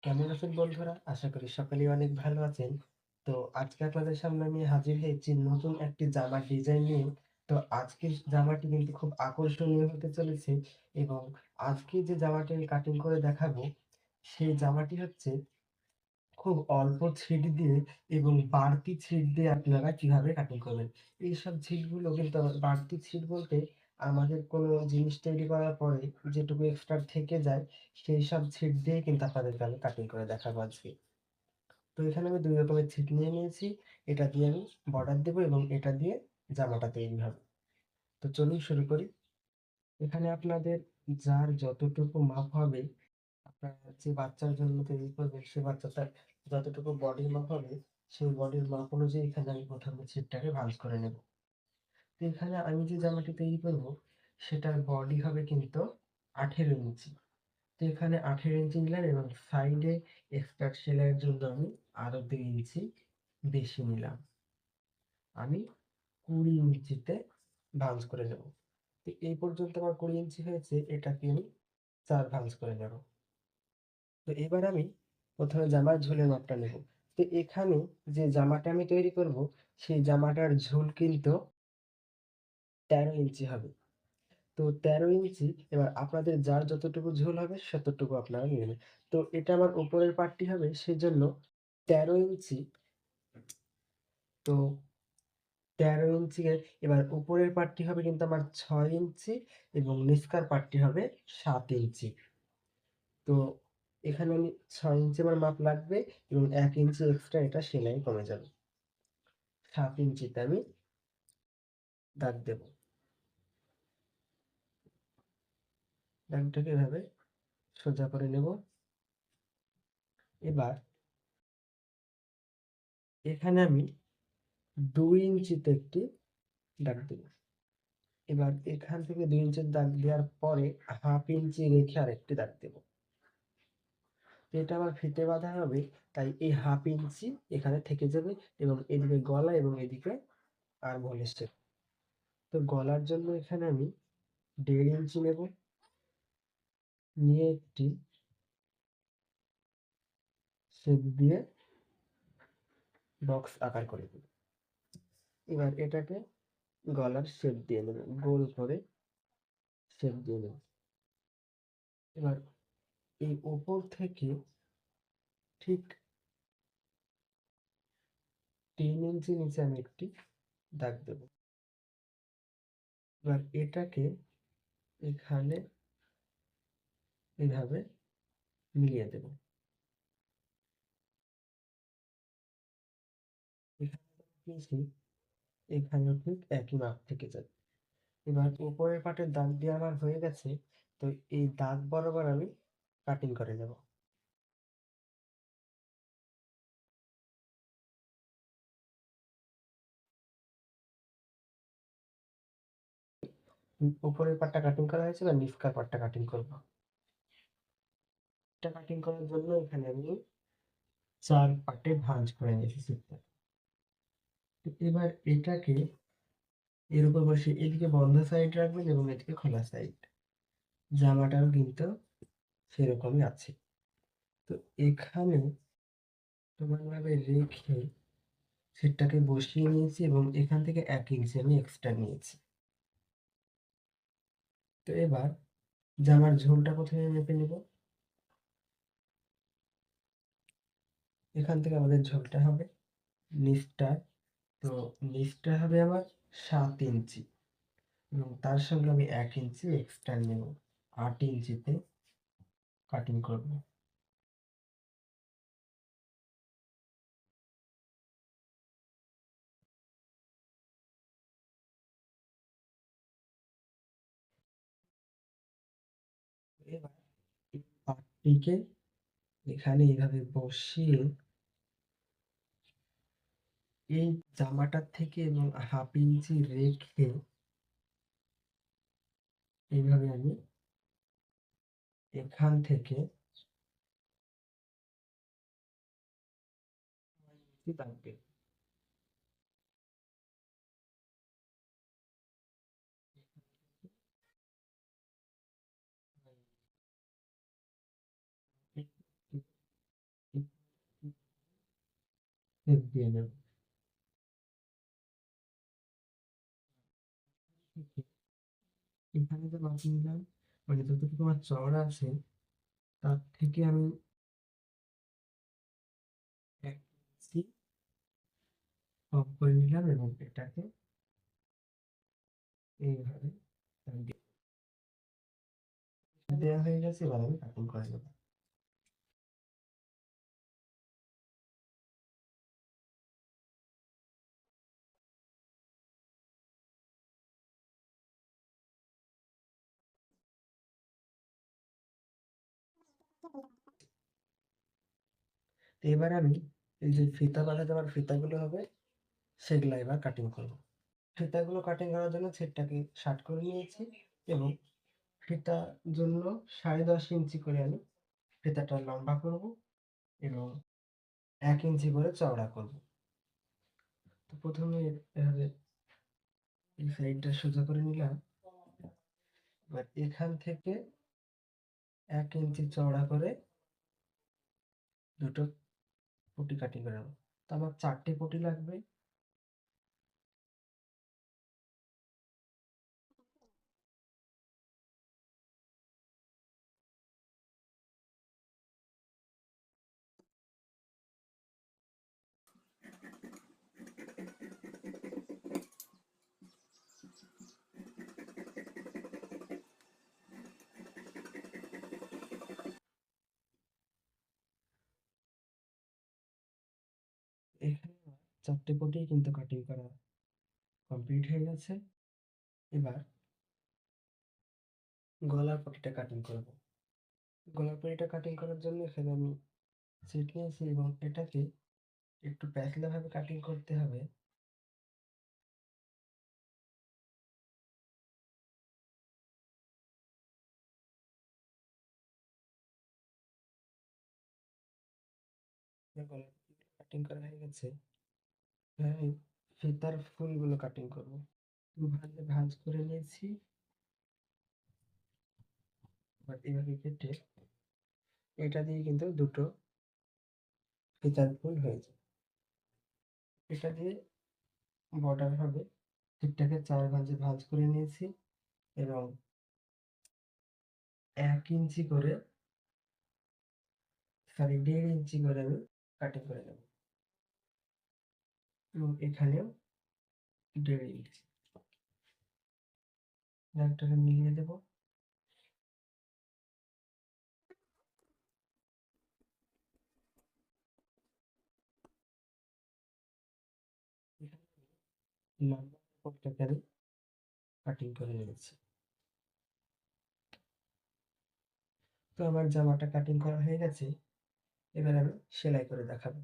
কেমন আছেন বন্ধুরা? আশা করি সকলেই অনেক ভালো আছেন। তো আজকে আপনাদের সামনে আমি হাজির হয়েছি নতুন একটি জামার ডিজাইন নিয়ে। তো আজকের জামাটি কিন্তু খুব আকর্ষণীয় হতে চলেছে এবং আজকে যে জামাটি আমি কাটিং করে দেখাবো, সেই জামাটি হচ্ছে খুব অল্প ছিট দিয়ে এবং বাড়তি ছিট দিয়ে আপনারা কিভাবে কাটিং করবেন। এইসব ছিটগুলো কিন্তু বাড়তি ছিট বলতে আমাদের কোনো জিনিস তৈরি করার পরে যেটুকু এক্সট্রা থেকে যায়, সেইসব ছিট দিয়েই কিন্তু আপনাদেরকে আমি কাটিং করে দেখাবো আজকে। তো এখানে আমি ২ রকমের ছিট নিয়ে নিয়েছি। এটা দিয়ে আমি বর্ডার দেবো এবং এটা দিয়ে জামাটা তৈরি হবে। তো চলুন শুরু করি। এখানে আপনাদের যার যতটুকু মাপ হবে, আপনারা যে বাচ্চার জন্য তৈরি করবেন, সে বাচ্চাটার যতটুকু বডির মাপ হবে, সেই বডির মাপ অনুযায়ী এখানে আমি ১ম এ ছিটটাকে ভাঁজ করে নেব। তো এখানে আমি যে জামাটি তৈরি করব, সেটার বডি হবে কিন্তু ১৮ ইঞ্চি। তো এখানে ১৮ ইঞ্চি নিলাম এবং সাইডে এক্সট্রা সেলাইয়ের জন্য আমি আরো ২ ইঞ্চি বেশি নিলাম। আমি ২০ ইঞ্চিতে ভাঁজ করে নেব। তো এই পর্যন্ত আমার ২০ ইঞ্চি হয়েছে, এটাকে আমি ৪ ভাঁজ করে নেব। তো এবার আমি ১ম এ জামার ঝুলের মাপটা নেব। তো এখানে যে জামাটা আমি তৈরি করব, সেই জামাটার ঝুল কিন্তু ১৩ ইঞ্চি হবে। তো ১৩ ইঞ্চি, এবার আপনাদের যার যতটুকু ঝুল হবে ততটুকু আপনারা নিয়ে নেবেন। তো এটা আমার উপরের পার্টটি হবে, সেজন্য ১৩ ইঞ্চি। তো ১৩ ইঞ্চি এবার উপরের পার্টটি হবে কিন্তু আমার ৬ ইঞ্চি এবং নিচকার পার্টটি হবে ৭ ইঞ্চি। তো এখানে আমি ৬ ইঞ্চি আমার মাপ লাগবে এবং ১ ইঞ্চি এক্সট্রা এটা সেলাই কমে যাবে। ৭ ইঞ্চিতে আমি দাগ দেব। দাগটাকে এভাবে সোজা করে নেব। এবার এখানে আমি ২ ইঞ্চিতে একটি দাগ দেব। এবার এখান থেকে ২ ইঞ্চির দাগ দেওয়ার পরে ১/২ ইঞ্চি রেখে আরেকটি দাগ দেব। এটা আমার ফিতে বাঁধা হবে, তাই এই ১/২ ইঞ্চি এখানে থেকে যাবে এবং এদিকে গলা এবং এদিকে আর্মহোলের শেপ। তো গলার জন্য এখানে আমি ১.৫ ইঞ্চি নেব, নিয়ে একটি শেপ দিয়ে বক্স আকার করে দেব। এবার এটাকে গলার শেপ দিয়ে নেব, গোল করে শেপ দিয়ে নেব। এবার এই উপর থেকে ঠিক ৩ ইঞ্চি নিচে আমি একটি দাগ দেব। এবার এটাকে এখানে এভাবে মিলিয়ে দেব। এখানে নিয়েছি, এখানেও ঠিক একই মাপ থেকে যাবে। এবার উপরের পাটের দাগ দিয়ে আমার হয়ে গেছে। তো এই দাগ বরাবর আমি কাটিং করে নেব। উপরের পাটটা কাটিং করা হয়েছে, এবার নিচকার পাটটা কাটিং করব। এটা কাটিং করার জন্য এখানে আমি ৪ পার্টে ভাঁজ করে নিয়েছি সুতটা। তো এবার এটাকে এর উপর বসিয়ে এদিকে বন্ধ সাইড রাখবেন এবং এদিকে খোলা সাইড। জামাটাও কিন্তু সেরকমই আছে। তো এখানে সমানভাবে রেখে সেটটাকে বসিয়ে নিয়েছি এবং এখান থেকে ১ ইঞ্চি আমি এক্সট্রা নিয়েছি। তো এবার জামার ঝোলটা ১ম এ মেপে নেব। এখান থেকে আমাদের ঝোলটা হবে নিচটা। তো নিচটা হবে আমার ৭ ইঞ্চি এবং তার সঙ্গে আমি ১ ইঞ্চি এক্সট্রা নেব। ৮ ইঞ্চিতে কাটিং করব। এবার এই পাটটিকে এখানে এভাবে বসিয়ে এই জামাটার থেকে এবং ১/২ ইঞ্চি রেখে এইভাবে আমি এখান থেকে দাগ দেব। দিয়ে নেব। এখানে যে মাপ নিলাম, মানে যতটুকু আমার চওড়া আছে তার থেকে আমি ১ ইঞ্চি কম করে নিলাম এবং এটাকে এইভাবে দেওয়া হয়ে গেছে। এবার আমি কাটিং করে নেব। তো এবার আমি এই যে ফিতা বাঁধাতে আমার ফিতাগুলো হবে সেগুলা এবার কাটিং করব। ফিতাগুলো কাটিং করার জন্য ছিটটাকে শার্ট করে নিয়েছি এবং ফিতার জন্য ১.৫ ইঞ্চি করে আমি ফিতাটা লম্বা করব এবং ১ ইঞ্চি করে চওড়া করব। তো প্রথমে এভাবে এই সাইডটা সোজা করে নিলাম। এবার এখান থেকে ১ ইঞ্চি চওড়া করে দুটো পটি কাটিং করে নেব। তো আমার ৪ টে পটি লাগবে। এখানে আমার ৪ টে পটি কিন্তু কাটিং করা কমপ্লিট হয়ে গেছে। এবার গলার পটিটা কাটিং করব। গলার পটিটা কাটিং করার জন্য এখানে আমি ছিট নিয়েছি এবং এটাকে একটু প্যাতলা ভাবে কাটিং করতে হবে। গলার কাটিং করা হয়ে গেছে। এবার আমি ফিতার ফুলগুলো কাটিং করব। ভাঁজে ভাঁজ করে নিয়েছি। এবার এভাবে কেটে এটা দিয়ে কিন্তু দুটো ফিতার ফুল হয়ে যায়। এটা দিয়ে বর্ডার হবে। ঠিকটাকে ৪ ভাঁজে ভাঁজ করে নিয়েছি এবং ১ ইঞ্চি করে, সরি ১.৫ ইঞ্চি করে আমি কাটিং করে নেব এবং এখানেও ১.৫ ইঞ্চি। দাগটাকে মিলিয়ে দেব। লম্বা পটটাকে আমি কাটিং করে নিয়েছি। তো আমার জামাটা কাটিং করা হয়ে গেছে। এবার আমি সেলাই করে দেখাবো।